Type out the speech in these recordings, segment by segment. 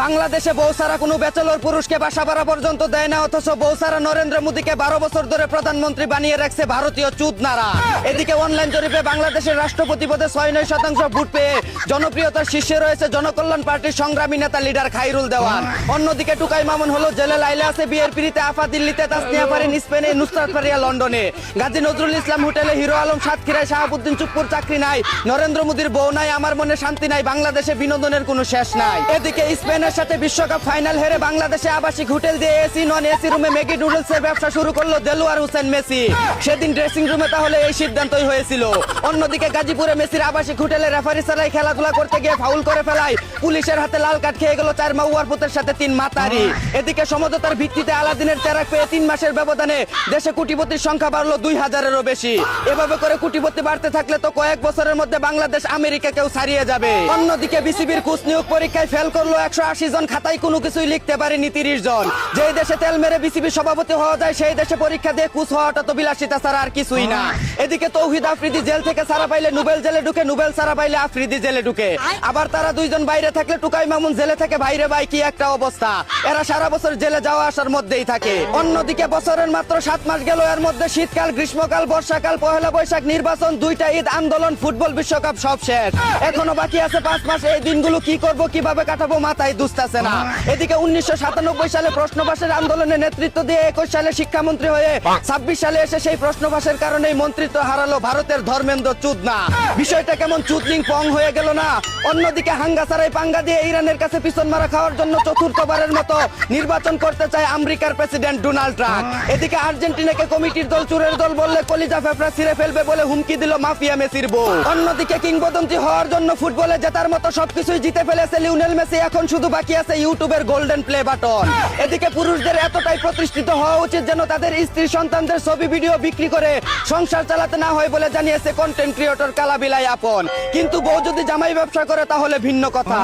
বাংলাদেশে বৌসারা কোনো ব্যাচেলর পুরুষকে বাসা ভাড়া পর্যন্ত দেয় না, অথচ বৌসারা নরেন্দ্র মোদীকে 12 বছর ধরে প্রধানমন্ত্রী বানিয়ে রাখছে ভারতীয় চুদনারা। এদিকে অনলাইন জরিপে বাংলাদেশের রাষ্ট্রপতি পদে 6-9% ভোট পেয়ে জনপ্রিয়তার শীর্ষে রয়েছে জনকল্যাণ পার্টির সংগ্রামী নেতা লিডার খাইরুল দেওয়ান। অন্যদিকে টুকাই মামুন হলো জেলে, লাইলে আছে বিয়ের পিড়িতে, আফা দিল্লিতে, তাসনিয়া ফারিন স্পেনে, নুসরাত ফারিয়া লন্ডনে, গাজী নজরুল ইসলাম হোটেলে, হিরো আলম সাতক্ষীরায়, শাহাবুদ্দিন চুপ্পুর চাকরি নাই, নরেন্দ্র মোদীর বউ নাই, আমার মনে শান্তি নাই, বাংলাদেশে বিনোদনের কোনো শেষ নাই। এদিকে স্পেনের সাথে বিশ্বকাপ ফাইনাল হেরে বাংলাদেশে আবাসিক হোটেল দিয়ে এসি নন এসি রুমে ম্যাগি নুডলসের ব্যবসা শুরু করলো দেলোয়ার হোসেন মেসি। সেদিন ড্রেসিং রুমে তাহলে এই সিদ্ধান্তই হয়েছিল। অন্যদিকে গাজীপুরে মেসির আবাসিক হোটেলে রেফারি ছাড়াই খেলাধুলা করতে গিয়ে ফাউল করে ফেলায় পুলিশের হাতে লাল কার্ড খেয়ে গেল 4 মাউয়ার পুতের সাথে 3 মাতারি। এদিকে সমঝোতার ভিত্তিতে আলাদিনের চেরাক পেয়ে 3 মাসের ব্যবধানে দেশে কোটিপতির সংখ্যা বাড়লো 2000-এরও বেশি। এভাবে করে কোটিপতি বাড়তে থাকলে তো কয়েক বছরের মধ্যে বাংলাদেশ আমেরিকাকেও ছাড়িয়ে যাবে। অন্যদিকে বিসিবির কোচ নিয়োগ পরীক্ষায় ফেল করলো 180 জন, খাতায় কোনো কিছুই লিখতে পারেনি 30 জন। যেই দেশে তেল মেরে বিসিবি সভাপতি হওয়া যায় সেই দেশে পরীক্ষা দিয়ে কোচ হওয়াটা তো বিলাসিতা ছাড়া আর কিছুই না। এদিকে তৌহিদ আফ্রিদি জেল থেকে ছাড়া পাইলে নুবেল জেলে ঢুকে, নুবেল ছাড়া পাইলে আফ্রিদি জেলে ঢুকে। আবার তারা দুইজন বাইরে থাকলে টুকাই মামুন জেলে থেকে বাইরে, ভাই কি একটা অবস্থা। এরা সারা বছর জেলে যাওয়া আসার মধ্যেই থাকে। অন্যদিকে বছরের মাত্র 7 মাস গেল, এর মধ্যে শীতকাল, গ্রীষ্মকাল, বর্ষাকাল, পহেলা বৈশাখ, নির্বাচন, 2টা ঈদ, আন্দোলন, ফুটবল বিশ্বকাপ সব শেষ। এখনো বাকি আছে 5 মাস। এই দিনগুলো কি করব, কিভাবে কাটাবো মাথায় দুস্তাছে না। এদিকে 1997 সালে প্রশ্ন ফাঁসের আন্দোলনে নেতৃত্ব দিয়ে 21 সালে শিক্ষামন্ত্রী হয়ে 26 সালে এসে সেই প্রশ্ন ফাঁসের কারণেই মন্ত্রিত্ব হারালো ভারতের ধর্মেন্দ্র চুদনা। বিষয়টা কেমন চুদলিং পং হয়ে গেল না। অন্যদিকে হাঙ্গা ছাড়াই পাঙ্গা দিয়ে ইরানের কাছে পিছন মারা খাওয়ার জন্য চতুর্থবারের মতো নির্বাচন করতে চায় আমেরিকার প্রেসিডেন্ট ডোনাল্ড ট্রাম্প। এদিকে আর্জেন্টিনাকে কমিটির দল চুরের দল বললে কলিজা ফেফড়া ছিঁড়ে ফেলবে বলে হুমকি দিল মাফিয়া মেসির বউ। অন্যদিকে কিংবদন্তি হওয়ার জন্য ফুটবলে জেতার মতো সবকিছুই জিতে ফেলেছে লিওনেল মেসি, এখন শুধু বাকি আছে ইউটিউবের গোল্ডেন প্লে বাটন। এদিকে পুরুষদের এতটাই প্রতিষ্ঠিত হওয়া উচিত যেন তাদের স্ত্রী সন্তানদের ছবি ভিডিও বিক্রি করে সংসার চালাতে না হয় বলে জানিয়েছে কন্টেন্ট ক্রিয়েটর কালাবিলাই আপন। কিন্তু বউ যদি জামাই ব্যবসা করে তাহলে ভিন্ন কথা।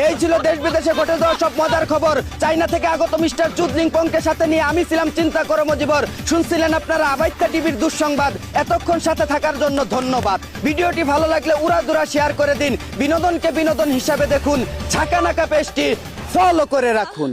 এই ছিল দেশ বিদেশে ঘটে যাওয়া সব মজার খবর। চাইনা থেকে আগত মিস্টার চুদলিং পংকে সাথে নিয়ে আমি ছিলাম চিন্তা করো মজিবর। শুনছিলেন আপনারা আবাইত্যা টিভির দুঃসংবাদ। এতক্ষণ সাথে থাকার জন্য ধন্যবাদ। ভিডিওটি ভালো লাগলে উড়াদুরা শেয়ার করে দিন। বিনোদনকে বিনোদন হিসাবে দেখুন। ঝাঁকা নাকা পেজটি ফলো করে রাখুন।